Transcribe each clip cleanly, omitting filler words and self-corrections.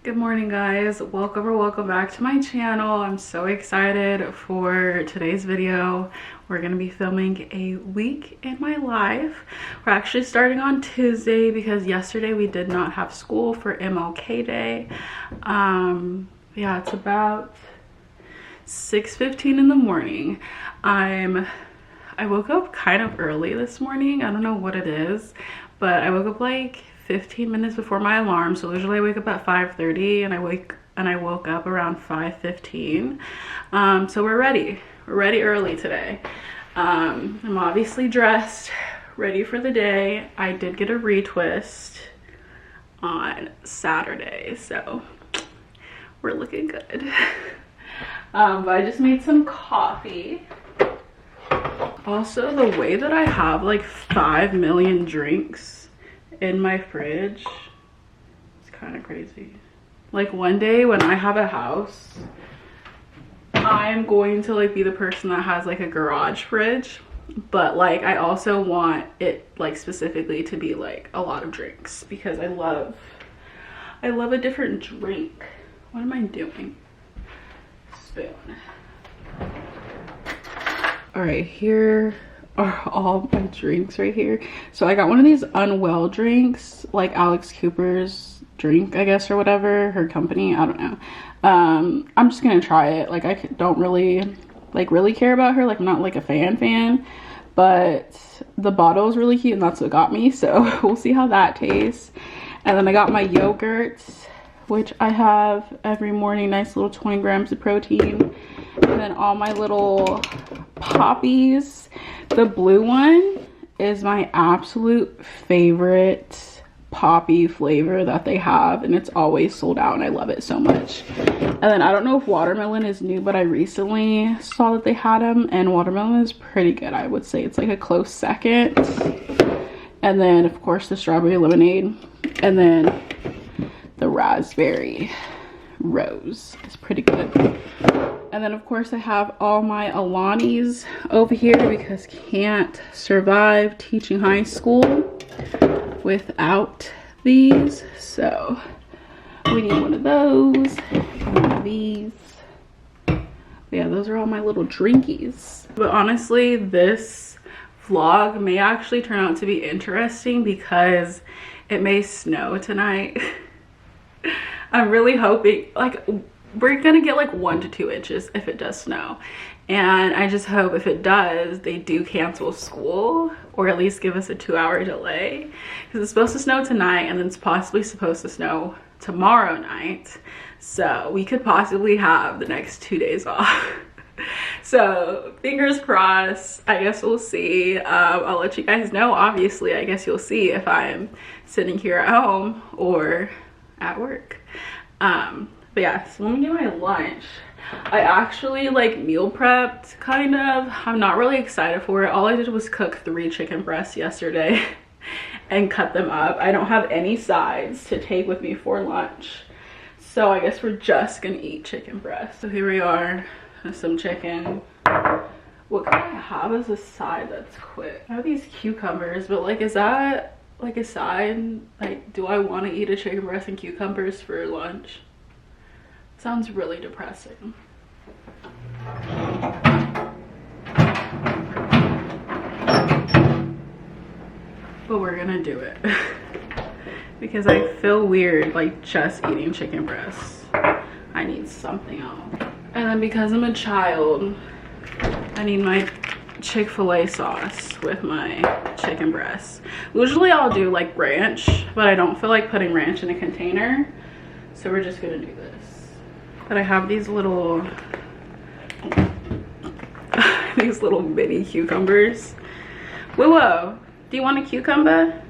Good morning, guys. Welcome or welcome back to my channel. I'm so excited for today's video. We're gonna be filming a week in my life. We're actually starting on Tuesday because yesterday we did not have school for MLK Day. Yeah, it's about 6:15 in the morning. I woke up kind of early this morning. I don't know what it is, but I woke up like 15 minutes before my alarm. So usually I wake up at 5:30 and I woke up around 5:15. So we're ready early today. I'm obviously dressed, ready for the day. I did get a retwist on Saturday, so we're looking good. But I just made some coffee. Also, the way that I have like 5 million drinks in my fridge, it's kind of crazy. Like one day when I have a house, I'm going to like be the person that has like a garage fridge, but like I also want it like specifically to be like a lot of drinks because I love a different drink. What am I doing? Spoon. All right, here are all my drinks right here. So I got one of these Unwell drinks, like Alex Cooper's drink, I guess, or whatever, her company, I don't know. I'm just gonna try it. Like I don't really care about her, like I'm not like a fan, but the bottle is really cute and that's what got me, so we'll see how that tastes. And then I got my yogurt, which I have every morning, nice little 20 grams of protein. And then all my little poppies. The blue one is my absolute favorite poppy flavor that they have, and it's always sold out and I love it so much. And then I don't know if watermelon is new, but I recently saw that they had them, and watermelon is pretty good. I would say it's like a close second. And then of course the strawberry lemonade, and then the raspberry rose is pretty good. And then of course I have all my Alani's over here because can't survive teaching high school without these. So we need one of those, one of these. But yeah, those are all my little drinkies. But honestly, this vlog may actually turn out to be interesting because it may snow tonight. I'm really hoping, like, we're gonna get like 1 to 2 inches if it does snow, and I just hope if it does they do cancel school or at least give us a 2-hour delay, because it's supposed to snow tonight and then it's possibly supposed to snow tomorrow night, so we could possibly have the next 2 days off. So fingers crossed. I guess we'll see. I'll let you guys know. Obviously, I guess you'll see if I'm sitting here at home or at work. But yeah, so let me do my lunch. I actually like meal prepped, kind of. I'm not really excited for it. All I did was cook 3 chicken breasts yesterday and cut them up. I don't have any sides to take with me for lunch, so I guess we're just gonna eat chicken breast. So here we are with some chicken. What can I have as a side that's quick? I have these cucumbers, but like, is that like a side? Like, do I want to eat a chicken breast and cucumbers for lunch? Sounds really depressing. But we're gonna do it because I feel weird like just eating chicken breasts. I need something else. And then because I'm a child, I need my Chick-fil-A sauce with my chicken breasts. Usually I'll do like ranch, but I don't feel like putting ranch in a container, so we're just gonna do this. But I have these little mini cucumbers. Willow, do you want a cucumber?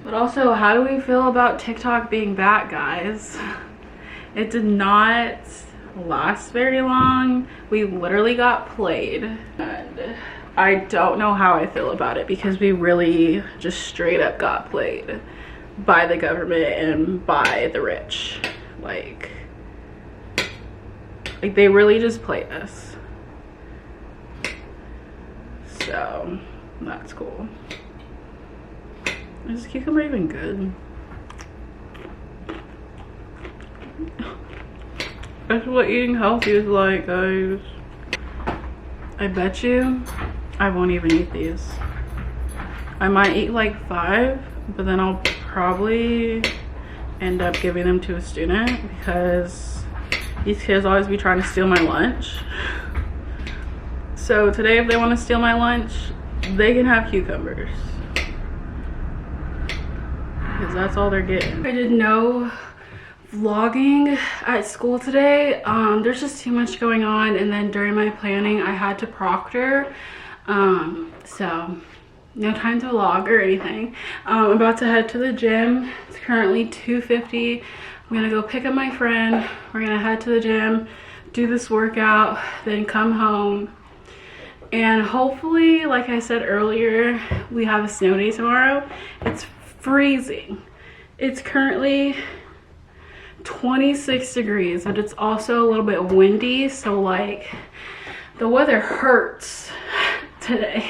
But also, how do we feel about TikTok being back, guys? It did not last very long. We literally got played, and I don't know how I feel about it because we really just straight up got played by the government and by the rich. Like they really just played us. So that's cool. Is this cucumber even good? That's what eating healthy is like, guys. I bet you I won't even eat these. I might eat like 5, but then I'll probably end up giving them to a student because these kids always be trying to steal my lunch. So today, if they want to steal my lunch, they can have cucumbers, because that's all they're getting. I did no vlogging at school today. There's just too much going on, and then during my planning I had to proctor, so no time to vlog or anything. I'm about to head to the gym. It's currently 2:50. I'm gonna go pick up my friend. We're gonna head to the gym, do this workout, then come home, and hopefully, like I said earlier, we have a snow day tomorrow. It's freezing. It's currently 26 degrees, but it's also a little bit windy, so like the weather hurts today.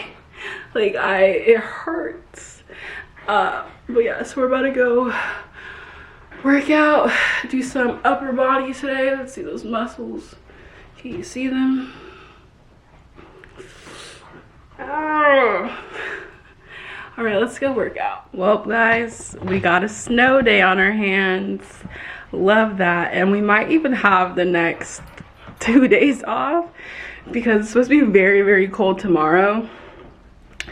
Like it hurts. But yeah, so we're about to go work out, do some upper body today. Let's see those muscles. Can you see them? Oh. All right, let's go work out. Well, guys, we got a snow day on our hands. Love that. And we might even have the next 2 days off because it's supposed to be very, very cold tomorrow.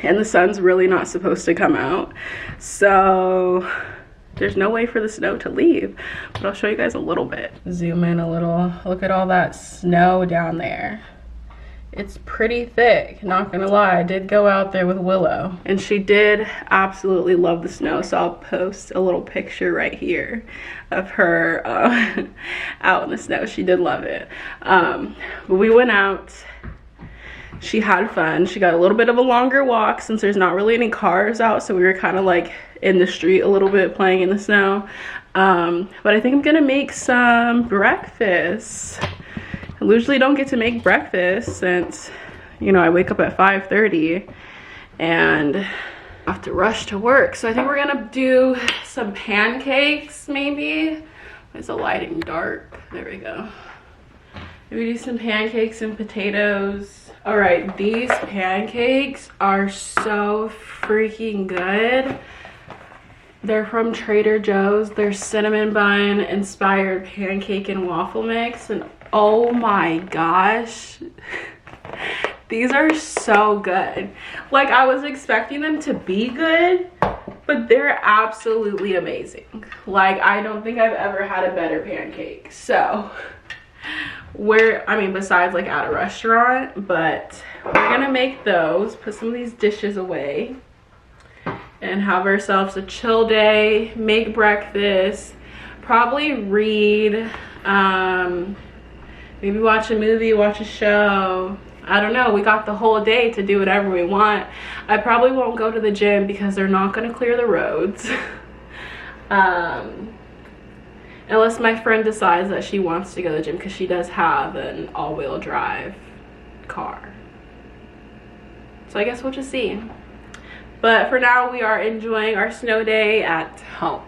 And the sun's really not supposed to come out. So there's no way for the snow to leave. But I'll show you guys a little bit. Zoom in a little. Look at all that snow down there. It's pretty thick, not gonna lie. I did go out there with Willow and she did absolutely love the snow, so I'll post a little picture right here of her out in the snow. She did love it. But we went out, she had fun. She got a little bit of a longer walk since there's not really any cars out, so we were kind of like in the street a little bit playing in the snow. But I think I'm gonna make some breakfast. I usually don't get to make breakfast since, you know, I wake up at 5:30 and I have to rush to work. So I think we're gonna do some pancakes maybe. Why is the lighting dark? There we go. Maybe do some pancakes and potatoes. All right, these pancakes are so freaking good. They're from Trader Joe's. They're cinnamon bun inspired pancake and waffle mix, and oh my gosh, these are so good. Like, I was expecting them to be good, but they're absolutely amazing. Like, I don't think I've ever had a better pancake. So I mean, besides like at a restaurant, but we're gonna make those, put some of these dishes away, and have ourselves a chill day, make breakfast, probably read, maybe watch a movie, watch a show. I don't know, we got the whole day to do whatever we want. I probably won't go to the gym because they're not gonna clear the roads. Unless my friend decides that she wants to go to the gym, because she does have an all-wheel drive car. So I guess we'll just see. But for now, we are enjoying our snow day at home.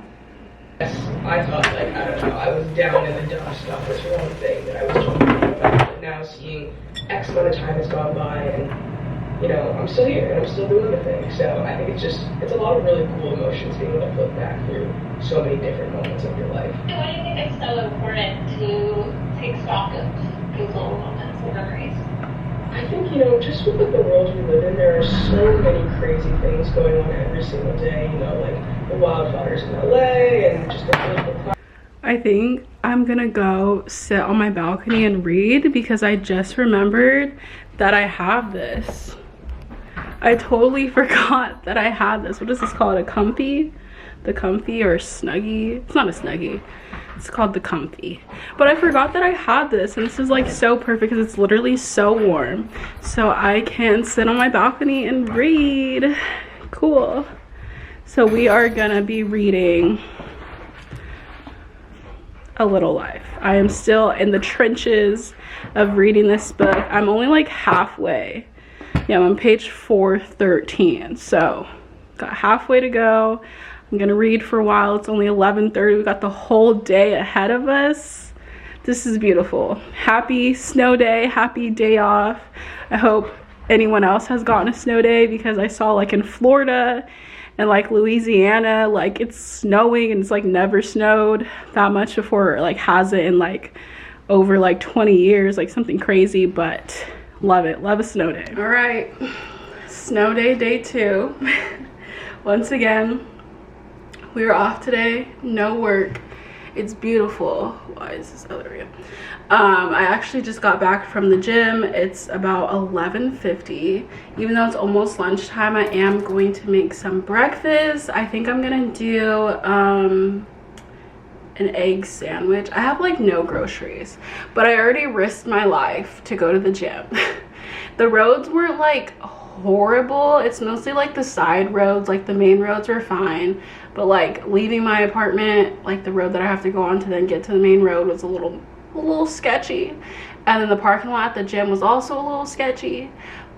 Yes, I thought, like, I don't know, I was down in the dumps about this one thing that I was talking about, but now seeing X amount of time has gone by, and, you know, I'm still here, and I'm still doing the thing, so I think it's a lot of really cool emotions being able to look back through so many different moments of your life. Why do you think it's so important to take stock of these little moments and memories? I think, you know, just with like, the world we live in, there are so many crazy things going on every single day, you know, like the wildfires in LA and just the political. I think I'm gonna go sit on my balcony and read because I just remembered that I have this. I totally forgot that I had this. What is this called? A comfy? The comfy or snuggie? It's not a snuggie. It's called the comfy. But I forgot that I had this, and this is like so perfect because it's literally so warm. So I can sit on my balcony and read. Cool. So we are gonna be reading A Little Life. I am still in the trenches of reading this book. I'm only like halfway. Yeah, I'm on page 413. So got halfway to go. I'm gonna read for a while. It's only 11:30. We got the whole day ahead of us. This is beautiful. Happy snow day, happy day off. I hope anyone else has gotten a snow day, because I saw like in Florida and like Louisiana, like it's snowing and it's like never snowed that much before, or like hasn't in like over like 20 years, like something crazy. But love it, love a snow day. All right, snow day, day 2. Once again, we are off today, no work. It's beautiful. Why is this other way? I actually just got back from the gym. It's about 11:50. Even though it's almost lunchtime, I am going to make some breakfast. I think I'm gonna do an egg sandwich. I have like no groceries, but I already risked my life to go to the gym. The roads weren't like horrible. It's mostly like the side roads, like the main roads were fine, but like leaving my apartment, like the road that I have to go on to then get to the main road was a little sketchy, and then the parking lot at the gym was also a little sketchy,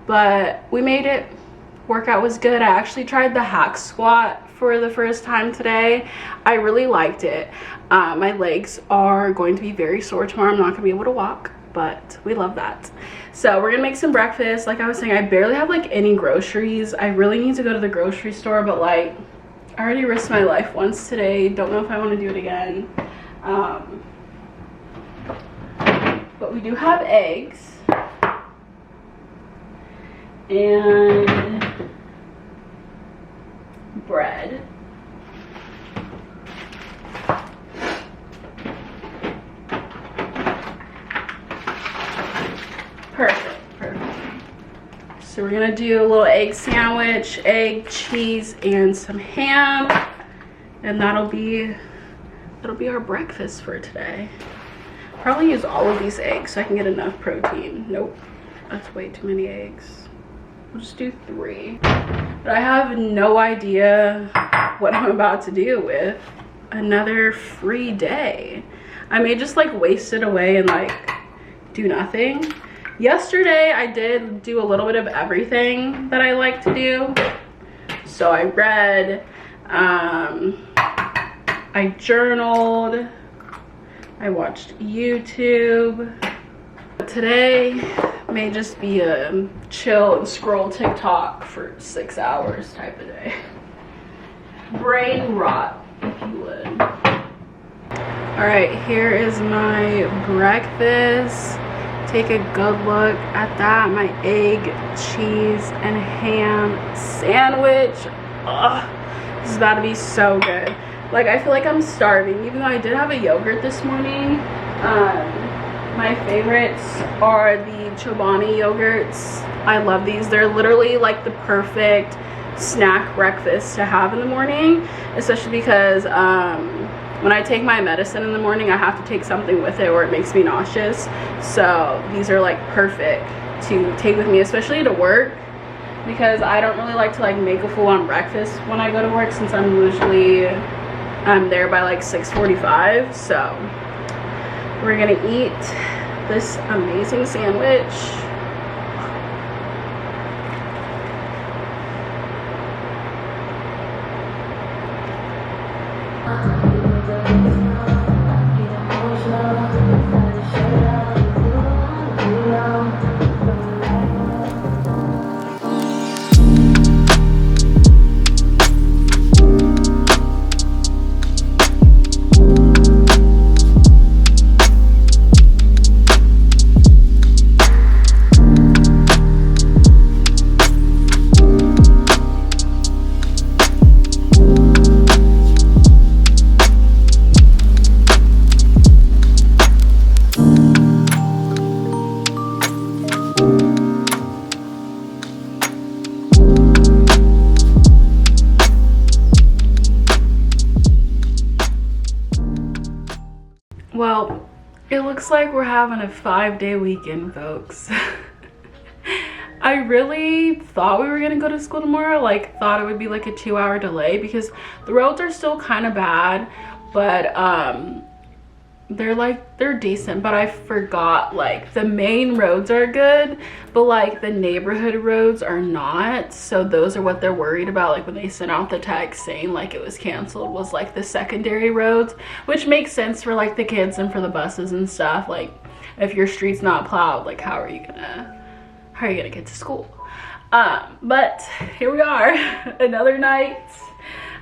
but we made it. Workout was good. I actually tried the hack squat for the first time today. I really liked it. My legs are going to be very sore tomorrow. I'm not gonna be able to walk, but we love that. So we're gonna make some breakfast. Like I was saying, I barely have like any groceries. I really need to go to the grocery store, but like I already risked my life once today. Don't know if I want to do it again. But we do have eggs and bread. Perfect. So we're gonna do a little egg sandwich, egg, cheese, and some ham, and that'll be our breakfast for today. Probably use all of these eggs so I can get enough protein. Nope, that's way too many eggs. We'll just do 3. But I have no idea what I'm about to do with another free day. I may just like waste it away and like do nothing. Yesterday I did do a little bit of everything that I like to do. So I read, I journaled, I watched YouTube. Today may just be a chill and scroll TikTok for 6 hours type of day. Brain rot, if you would. All right, here is my breakfast. Take a good look at that. My egg, cheese, and ham sandwich. Ugh, this is about to be so good. Like, I feel like I'm starving, even though I did have a yogurt this morning. My favorites are the Chobani yogurts. I love these. They're literally like the perfect snack breakfast to have in the morning, especially because when I take my medicine in the morning, I have to take something with it or it makes me nauseous. So these are like perfect to take with me, especially to work, because I don't really like to like make a full-on breakfast when I go to work, since I'm usually there by like 6:45. So we're gonna eat this amazing sandwich. Well, it looks like we're having a 5-day weekend, folks. I really thought we were gonna go to school tomorrow, like thought it would be like a 2-hour delay, because the roads are still kind of bad, but they're decent, but I forgot, like, the main roads are good, but like the neighborhood roads are not. So those are what they're worried about, like when they sent out the text saying like it was canceled, was like the secondary roads, which makes sense for like the kids and for the buses and stuff. Like if your street's not plowed, like how are you gonna get to school? But here we are. Another night.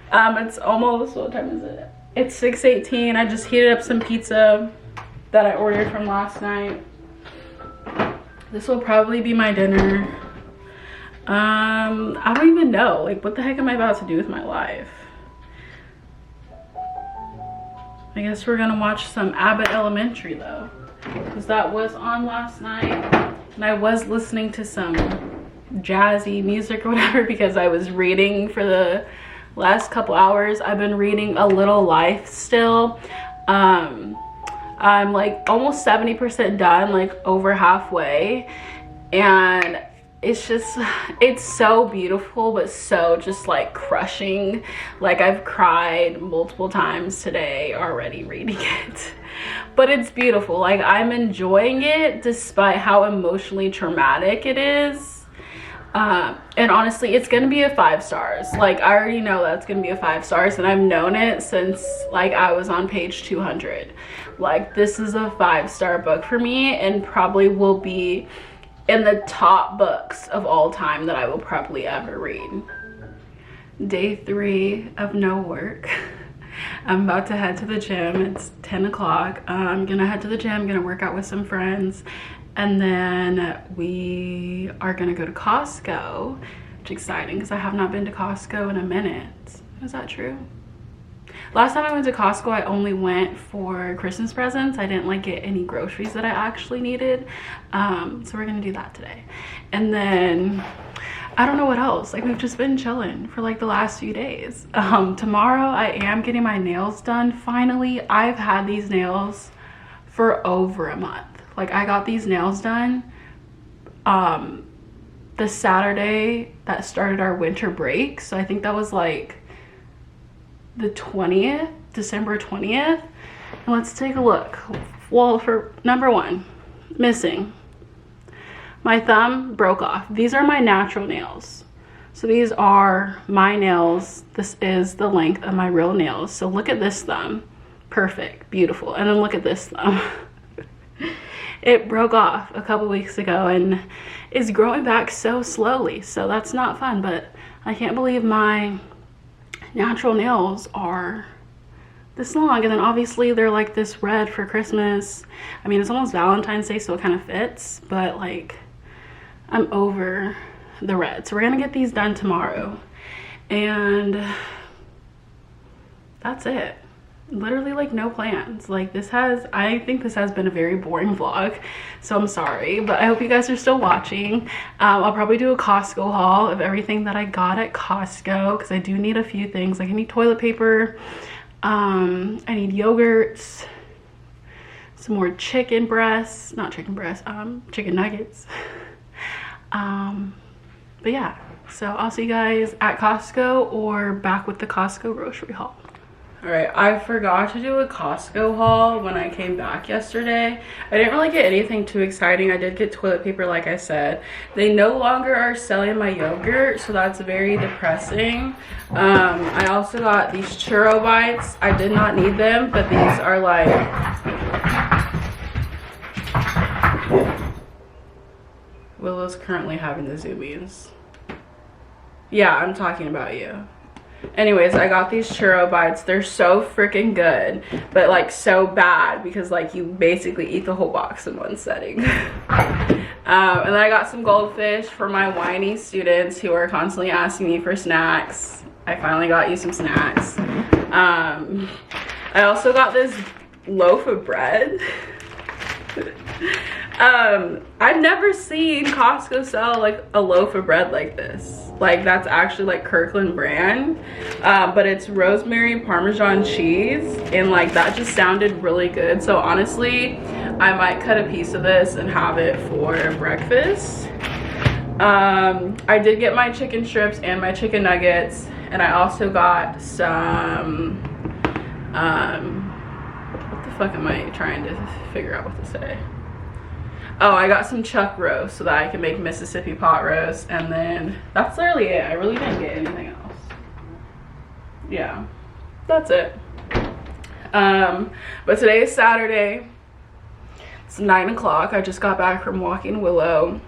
It's almost, what time is it? It's 6:18. I just heated up some pizza that I ordered from last night. This will probably be my dinner. I don't even know, like, what the heck am I about to do with my life? I guess we're gonna watch some Abbott Elementary though, because that was on last night, and I was listening to some jazzy music or whatever because I was reading for the last couple hours. I've been reading A Little Life still. I'm like almost 70% done, like over halfway, and it's so beautiful, but so just like crushing. Like I've cried multiple times today already reading it, but it's beautiful. Like I'm enjoying it despite how emotionally traumatic it is. And honestly, it's gonna be a 5 stars. Like I already know that's gonna be a 5 stars, and I've known it since like I was on page 200. Like this is a 5-star book for me, and probably will be in the top books of all time that I will probably ever read. Day 3 of no work. I'm about to head to the gym. It's 10 o'clock. I'm gonna head to the gym, gonna work out with some friends, and then we are gonna go to Costco, which is exciting because I have not been to Costco in a minute. Is that true? Last time I went to Costco, I only went for Christmas presents. I didn't like get any groceries that I actually needed. So we're gonna do that today. And then I don't know what else. Like we've just been chilling for like the last few days. Tomorrow I am getting my nails done. Finally, I've had these nails for over a month. Like I got these nails done the Saturday that started our winter break. So I think that was like the 20th, December 20th. And let's take a look. Well, for number one, missing. My thumb broke off. These are my natural nails. So these are my nails. This is the length of my real nails. So look at this thumb. Perfect, beautiful. And then look at this thumb. It broke off a couple weeks ago and is growing back so slowly. So that's not fun, but I can't believe my natural nails are this long. And then obviously they're like this red for Christmas. I mean, it's almost Valentine's Day, so it kind of fits, but like I'm over the red. So we're gonna get these done tomorrow, and that's it. Literally like no plans. Like I think this has been a very boring vlog, so I'm sorry, but I hope you guys are still watching. I'll probably do a Costco haul of everything that I got at Costco, because I do need a few things. Like I need toilet paper, I need yogurts, some more chicken breasts, not chicken breasts, chicken nuggets. But yeah, so I'll see you guys at Costco or back with the Costco grocery haul. All right, I forgot to do a Costco haul when I came back yesterday. I didn't really get anything too exciting. I did get toilet paper, like I said. They no longer are selling my yogurt, so that's very depressing. I also got these churro bites. I did not need them, but these are like, Willow's currently having the zoomies. Yeah, I'm talking about you. Anyways, I got these churro bites. They're so freaking good, but like so bad because like you basically eat the whole box in one setting. And then I got some goldfish for my whiny students who are constantly asking me for snacks. I finally got you some snacks. I also got this loaf of bread. I've never seen Costco sell like a loaf of bread like this. Like that's actually like Kirkland brand, but it's rosemary Parmesan cheese, and like that just sounded really good. So honestly, I might cut a piece of this and have it for breakfast. I did get my chicken strips and my chicken nuggets, and I also got some what the fuck am I trying to figure out what to say? Oh, I got some chuck roast so that I can make Mississippi pot roast, and then that's literally it. I really didn't get anything else. Yeah, that's it. But today is Saturday. It's 9 o'clock. I just got back from walking Willow.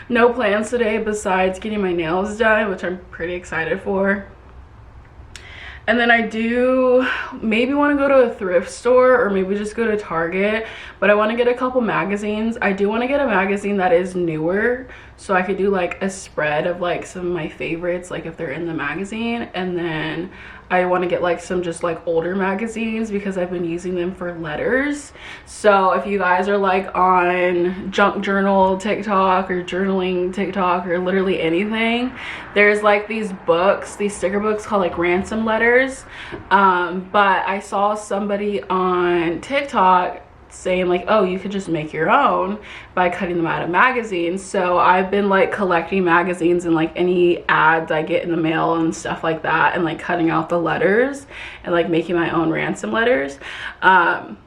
No plans today besides getting my nails done, which I'm pretty excited for. And then I do maybe want to go to a thrift store or maybe just go to Target, but I want to get a couple magazines. I do want to get a magazine that is newer so I could do like a spread of like some of my favorites, like if they're in the magazine. And then I want to get like some just like older magazines because I've been using them for letters. So if you guys are like on junk journal TikTok or journaling TikTok or literally anything, there's like these books, these sticker books called like ransom letters. But I saw somebody on TikTok saying like, oh, you could just make your own by cutting them out of magazines. So I've been like collecting magazines and like any ads I get in the mail and stuff like that, and like cutting out the letters and like making my own ransom letters. And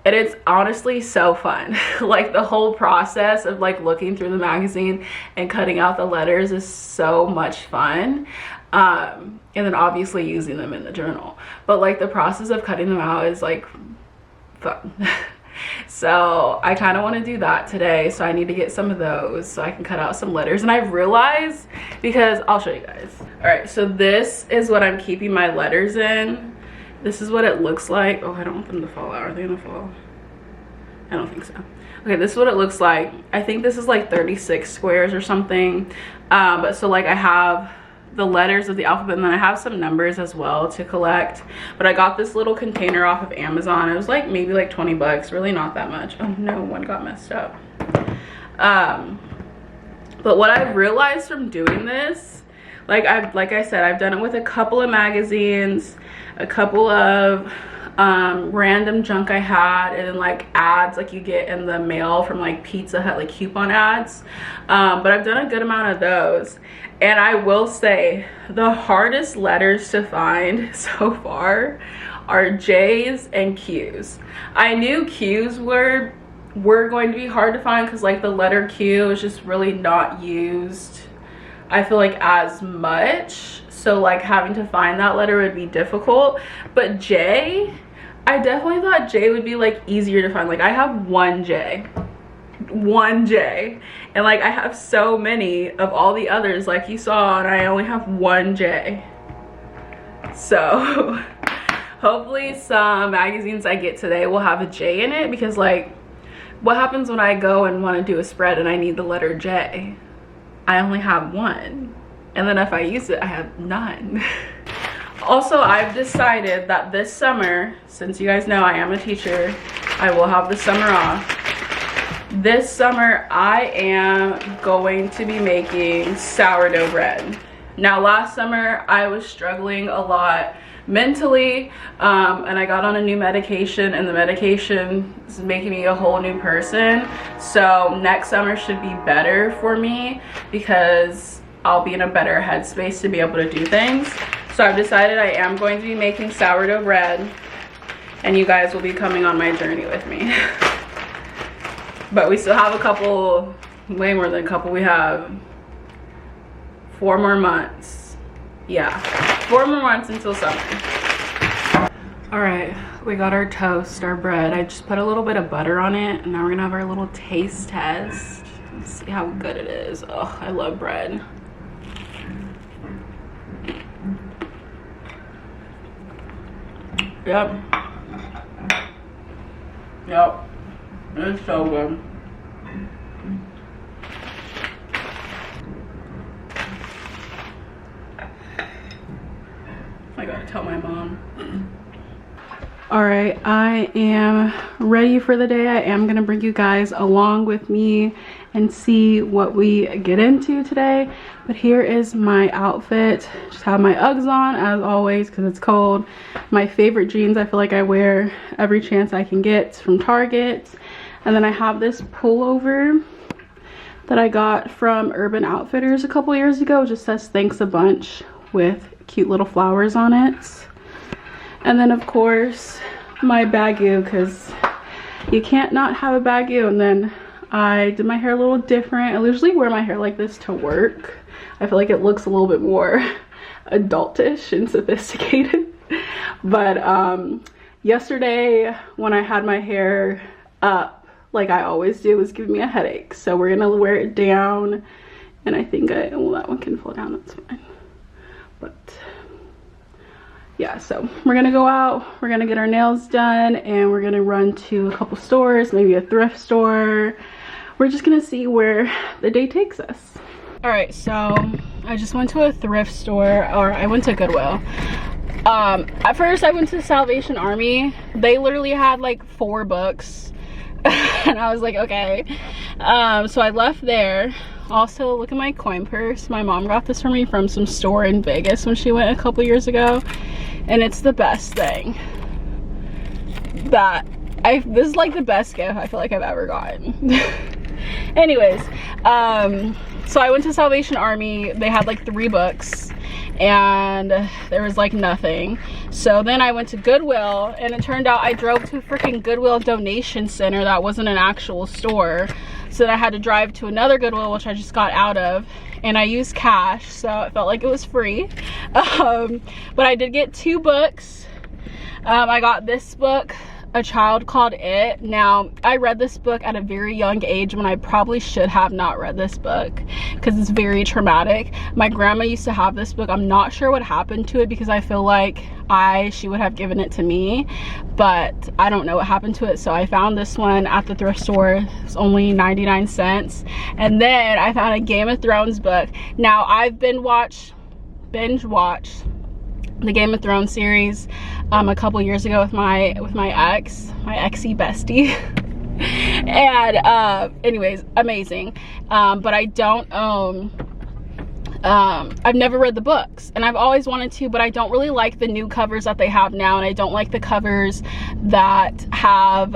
it's honestly so fun. Like the whole process of like looking through the magazine and cutting out the letters is so much fun. And then obviously using them in the journal, but like the process of cutting them out is like fun. So I kind of want to do that today, so I need to get some of those so I can cut out some letters. And I've realized, because I'll show you guys. All right, so this is what I'm keeping my letters in. This is what it looks like. Oh, I don't want them to fall out. Are they gonna fall? I don't think so. Okay, this is what it looks like. I think this is like 36 squares or something. But so like I have the letters of the alphabet, and then I have some numbers as well to collect. But I got this little container off of Amazon. It was like maybe like 20 bucks, really not that much. Oh no, one got messed up. But what I've realized from doing this, like I said, I've done it with a couple of magazines, a couple of random junk I had, and then like ads like you get in the mail from like Pizza Hut, like coupon ads. But I've done a good amount of those. And I will say the hardest letters to find so far are J's and Q's. I knew Q's were going to be hard to find because like the letter Q is just really not used, I feel like, as much. So like having to find that letter would be difficult. But J, I definitely thought J would be like easier to find. Like I have one J, and like I have so many of all the others like you saw, and I only have one J. So hopefully some magazines I get today will have a J in it, because like what happens when I go and want to do a spread and I need the letter J? I only have one, and then if I use it I have none. Also, I've decided that this summer, since you guys know I am a teacher, I will have the summer off. This summer I am going to be making sourdough bread. Now last summer I was struggling a lot mentally, and I got on a new medication, and the medication is making me a whole new person. So next summer should be better for me because I'll be in a better headspace to be able to do things. So I've decided I am going to be making sourdough bread, and you guys will be coming on my journey with me. But we still have a couple, way more than a couple. We have 4 more months. Yeah, 4 more months until summer. All right, we got our toast, our bread. I just put a little bit of butter on it, and now we're gonna have our little taste test. Let's see how good it is. Oh, I love bread. Yep. It's so good. I gotta tell my mom. All right, I am ready for the day. I am gonna bring you guys along with me and see what we get into today. But here is my outfit. Just have my Uggs on as always because it's cold. My favorite jeans I feel like I wear every chance I can get from Target. And then I have this pullover that I got from Urban Outfitters a couple years ago. It just says thanks a bunch with cute little flowers on it. And then of course my bagu, because you can't not have a bagu. And then I did my hair a little different. I usually wear my hair like this to work. I feel like it looks a little bit more adultish and sophisticated. But yesterday when I had my hair up like I always do, it was giving me a headache. So we're gonna wear it down, and I think well, that one can fall down, that's fine. But yeah, so we're gonna go out, we're gonna get our nails done, and we're gonna run to a couple stores, maybe a thrift store. We're just gonna see where the day takes us. All right, so I just went to a thrift store, or I went to Goodwill. At first I went to Salvation Army. They literally had like 4 books and I was like, okay. So I left there. Also, look at my coin purse. My mom got this for me from some store in Vegas when she went a couple years ago, and it's the best thing that this is like the best gift I feel like I've ever gotten. Anyways, so I went to Salvation Army. They had like 3 books and there was like nothing. So then I went to Goodwill, and it turned out I drove to a freaking Goodwill donation center that wasn't an actual store. So then I had to drive to another Goodwill, which I just got out of, and I used cash, so it felt like it was free. But I did get 2 books. I got this book, A Child Called It. Now, I read this book at a very young age when I probably should have not read this book because it's very traumatic. My grandma used to have this book. I'm not sure what happened to it because I feel like she would have given it to me, but I don't know what happened to it. So I found this one at the thrift store. It's only 99 cents. And then I found a Game of Thrones book. Now, I've binge watched the Game of Thrones series a couple years ago with my exy bestie. And anyways, amazing. But I don't own, I've never read the books, and I've always wanted to, but I don't really like the new covers that they have now, and I don't like the covers that have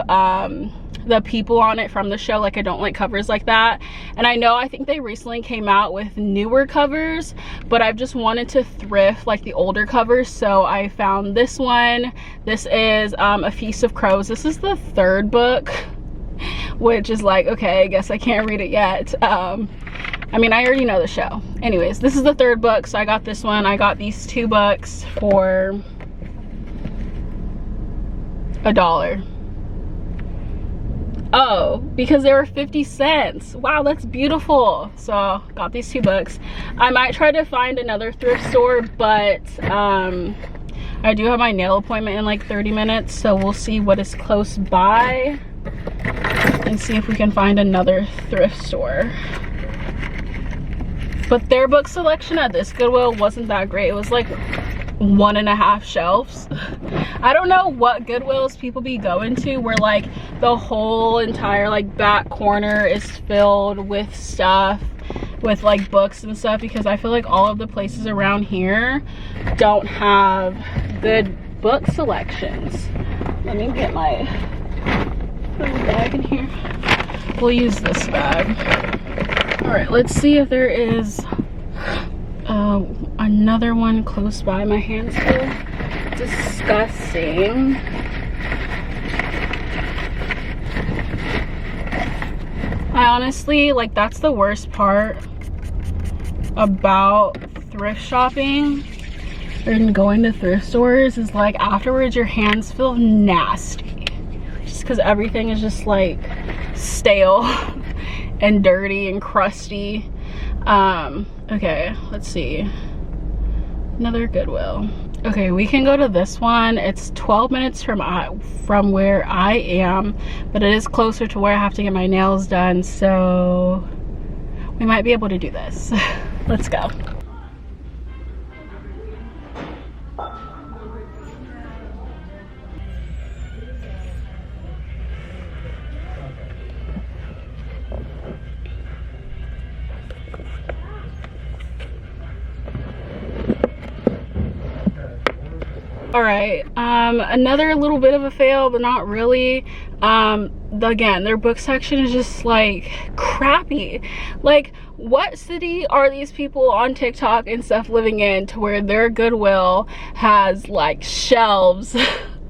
the people on it from the show. Like, I don't like covers like that. And I think they recently came out with newer covers, but I've just wanted to thrift like the older covers. So I found this one. This is A Feast of Crows. This is the 3rd book, which is like, okay, I guess I can't read it yet. I mean, I already know the show. Anyways, this is the 3rd book, so I got this one. I got these 2 books for $1. Oh, because they were 50 cents. Wow, that's beautiful. So got these 2 books. I might try to find another thrift store, but I do have my nail appointment in like 30 minutes, so we'll see what is close by and see if we can find another thrift store. But their book selection at this Goodwill wasn't that great. It was like 1.5 shelves. I don't know what Goodwills people be going to where like the whole entire like back corner is filled with stuff, with like books and stuff, because I feel like all of the places around here don't have good book selections. Let me get my bag in here. We'll use this bag. All right, let's see if there is another one close by. My hands feel disgusting. I honestly, like, that's the worst part about thrift shopping and going to thrift stores, is like afterwards your hands feel nasty just because everything is just like stale and dirty and crusty. Okay, let's see. Another Goodwill. Okay, we can go to this one. It's 12 minutes from where I am, but it is closer to where I have to get my nails done, so we might be able to do this. Let's go. All right, another little bit of a fail, but not really. Again, their book section is just like crappy. Like, what city are these people on TikTok and stuff living in to where their Goodwill has like shelves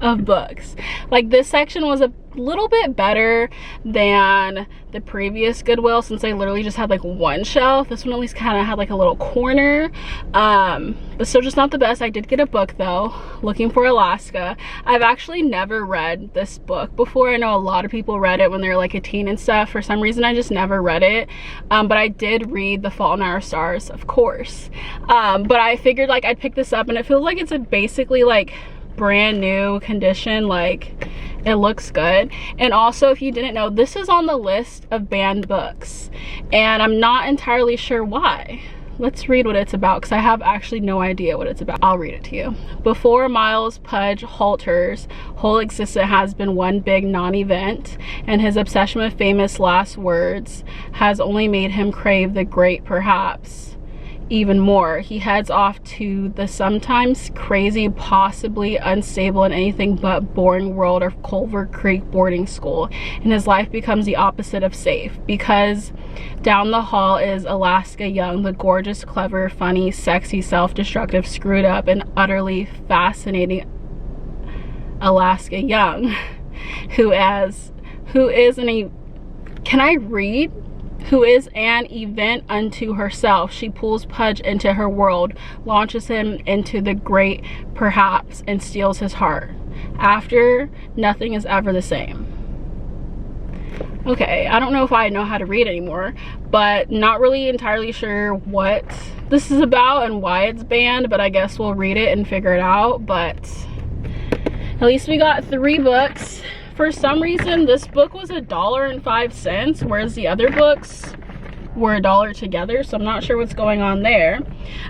of books? Like, this section was a little bit better than the previous Goodwill, since they literally just had like one shelf. This one at least kind of had like a little corner, but still just not the best. I did get a book though, Looking for Alaska. I've actually never read this book before. I know a lot of people read it when they were like a teen and stuff. For some reason I just never read it, but I did read The Fault in Our Stars, of course. But I figured like I'd pick this up, and it feels like it's a basically like brand new condition. Like, it looks good. And also, if you didn't know, this is on the list of banned books, and I'm not entirely sure why. Let's read what it's about, because I have actually no idea what it's about. I'll read it to you. Before Miles Pudge Halter's whole existence has been one big non-event, and his obsession with famous last words has only made him crave the great perhaps even more. He heads off to the sometimes crazy, possibly unstable and anything but boring world of Culver Creek boarding school, and his life becomes the opposite of safe, because down the hall is Alaska Young, the gorgeous, clever, funny, sexy, self-destructive, screwed up, and utterly fascinating Alaska Young, who is an event unto herself. She pulls Pudge into her world, launches him into the great perhaps, and steals his heart. After, nothing is ever the same. Okay, I don't know if I know how to read anymore, but not really entirely sure what this is about and why it's banned, but I guess we'll read it and figure it out. But at least we got 3 books. For some reason, this book was $1.05, whereas the other books were $1 together, so I'm not sure what's going on there.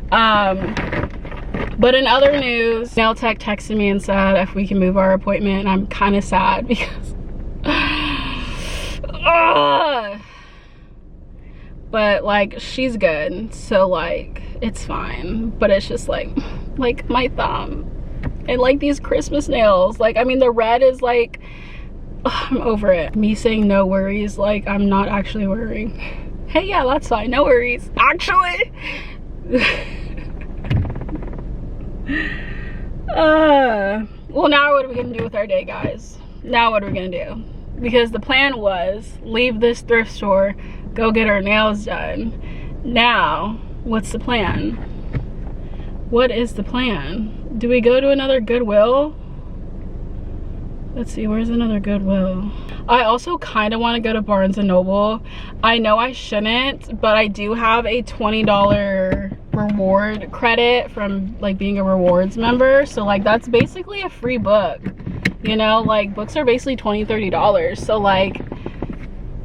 But in other news, Nail Tech texted me and said if we can move our appointment, and I'm kind of sad because but like, she's good, so like it's fine, but it's just like my thumb and like these Christmas nails. Like, I mean, the red is like, I'm over it. Me saying no worries, like I'm not actually worrying. Hey, yeah, that's fine, no worries, actually. Well, now what are we gonna do with our day, guys? Now what are we gonna do? Because the plan was leave this thrift store, go get our nails done. Now, what's the plan? What is the plan? Do we go to another Goodwill? Let's see, where's another Goodwill? I also kind of want to go to Barnes & Noble. I know I shouldn't, but I do have a $20 reward credit from like being a rewards member. So like, that's basically a free book. You know, like books are basically $20–30. So like,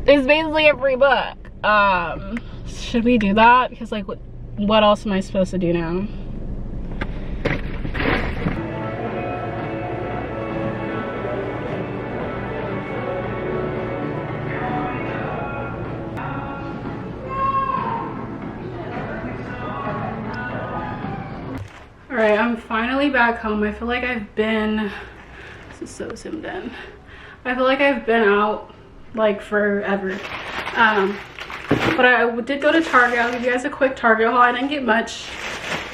it's basically a free book. Should we do that? Because like, what else am I supposed to do now? Alright, I'm finally back home. I feel like I've been, this is so zoomed in. I feel like I've been out like forever. But I did go to Target. I'll give you guys a quick Target haul. I didn't get much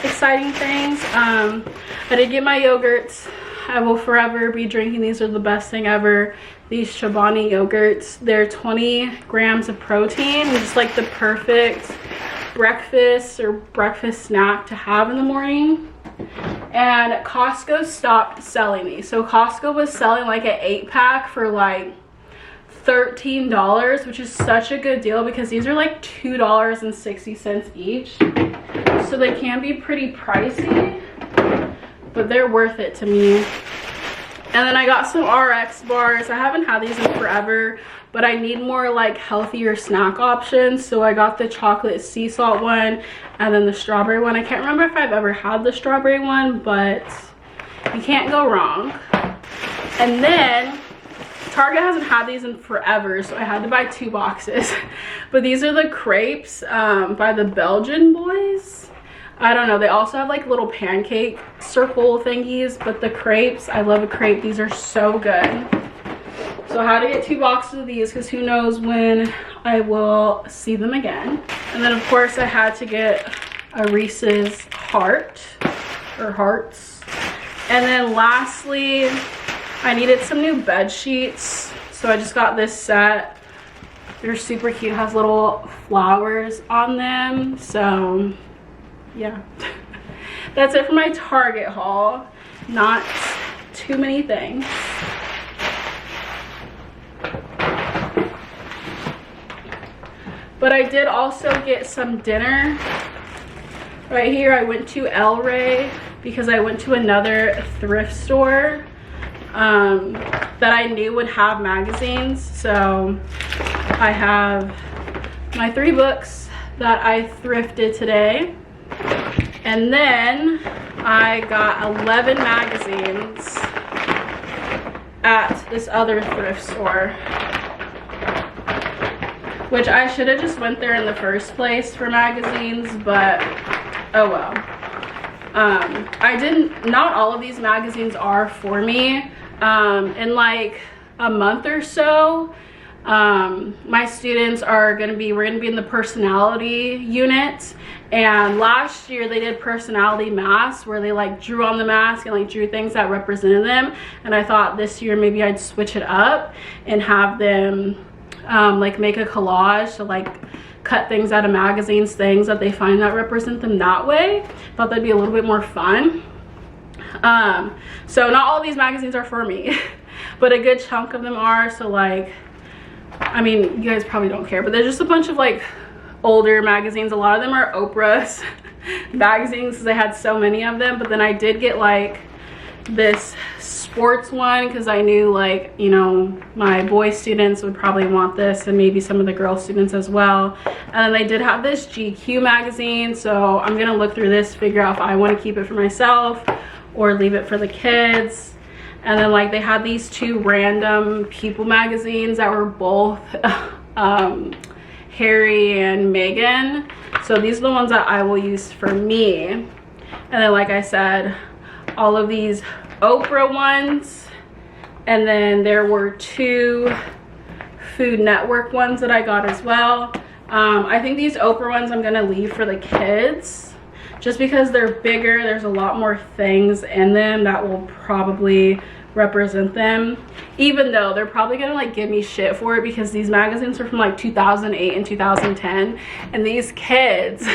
exciting things. I did get my yogurts. I will forever be drinking. These are the best thing ever. These Chobani yogurts. They're 20 grams of protein. It's just like the perfect breakfast or breakfast snack to have in the morning. And Costco stopped selling these. So Costco was selling like an 8-pack for like $13, which is such a good deal because these are like $2.60 each. So they can be pretty pricey, but they're worth it to me. And then I got some RX bars. I haven't had these in forever, but I need more like healthier snack options. So I got the chocolate sea salt one and then the strawberry one. I can't remember if I've ever had the strawberry one, but you can't go wrong. And then Target hasn't had these in forever, so I had to buy 2 boxes. But these are the crepes by the Belgian boys. I don't know, they also have like little pancake circle thingies, but the crepes, I love a crepe. These are so good. So So I had to get 2 boxes of these because who knows when I will see them again. And then of course I had to get a Reese's heart or hearts. And then lastly, I needed some new bed sheets. So I just got this set. They're super cute, it has little flowers on them. So yeah, that's it for my Target haul. Not too many things. But I did also get some dinner. Right here I went to El Rey because I went to another thrift store that I knew would have magazines. So I have my 3 books that I thrifted today. And then I got 11 magazines at this other thrift store, which I should have just went there in the first place for magazines, but oh well. Not all of these magazines are for me. In like a month or so, my students we're gonna be in the personality unit, and last year they did personality masks where they like drew on the mask and like drew things that represented them, and I thought this year maybe I'd switch it up and have them like make a collage to like cut things out of magazines, things that they find that represent them that way. Thought that'd be a little bit more fun. So not all of these magazines are for me, but a good chunk of them are. So like, I mean, you guys probably don't care, but there's just a bunch of like older magazines. A lot of them are Oprah's magazines because I had so many of them. But then I did get like this sports one because I knew, like, you know, my boy students would probably want this, and maybe some of the girl students as well. And then they did have this GQ magazine, so I'm gonna look through this, figure out if I want to keep it for myself or leave it for the kids. And then like they had these 2 random People magazines that were both Harry and Meghan. So these are the ones that I will use for me. And then like I said, all of these Oprah ones, and then there were 2 Food Network ones that I got as well. I think these Oprah ones I'm gonna leave for the kids just because they're bigger. There's a lot more things in them that will probably represent them, even though they're probably gonna like give me shit for it because these magazines are from like 2008 and 2010, and these kids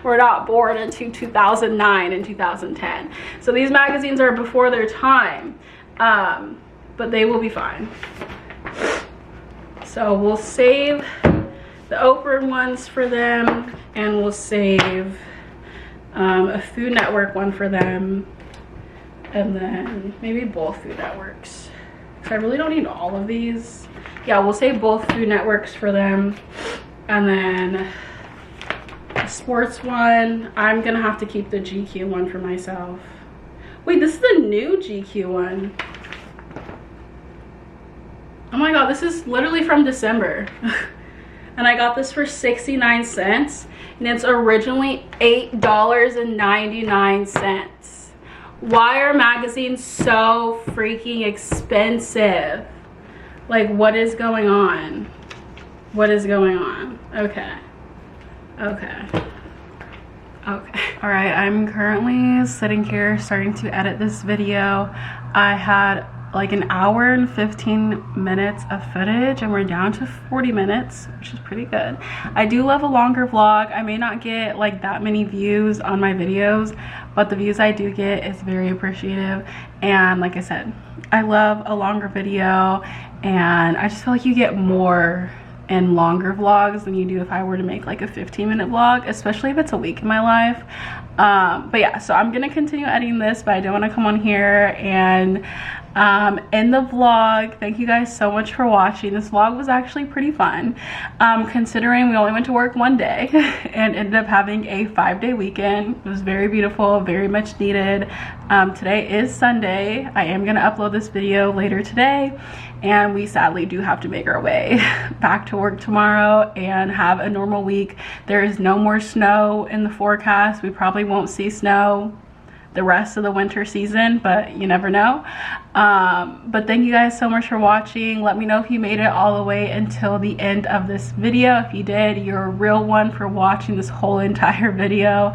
were not born into 2009 and 2010. So these magazines are before their time, but they will be fine. So we'll save the Oprah ones for them, and we'll save a Food Network one for them, and then maybe both Food Networks, because I really don't need all of these. Yeah, we'll save both Food Networks for them. And then the sports one, I'm gonna have to keep the GQ one for myself. Wait, this is the new GQ one. Oh my god, this is literally from December. And I got this for 69 cents, and it's originally $8.99. Why are magazines so freaking expensive? Like, what is going on? What is going on? Okay. Okay. Okay. All right, I'm currently sitting here starting to edit this video. I had like an hour and 15 minutes of footage, and we're down to 40 minutes, which is pretty good. I do love a longer vlog. I may not get like that many views on my videos, but the views I do get is very appreciative. And like I said, I love a longer video, and I just feel like you get more in longer vlogs than you do if I were to make like a 15-minute vlog, especially if it's a week in my life. But yeah, so I'm gonna continue editing this, but I don't want to come on here and end the vlog. Thank you guys so much for watching. This vlog was actually pretty fun, considering we only went to work one day and ended up having a 5-day weekend. It was very beautiful, very much needed. Today is Sunday. I am gonna upload this video later today, and we sadly do have to make our way back to work tomorrow and have a normal week. There is no more snow in the forecast. We probably won't see snow the rest of the winter season, but you never know. But thank you guys so much for watching. Let me know if you made it all the way until the end of this video. If you did, you're a real one for watching this whole entire video.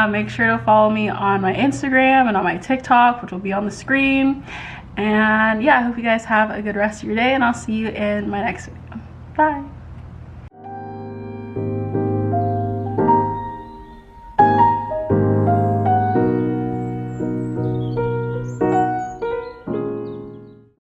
Make sure to follow me on my Instagram and on my TikTok, which will be on the screen. And yeah, I hope you guys have a good rest of your day, and I'll see you in my next video. Bye.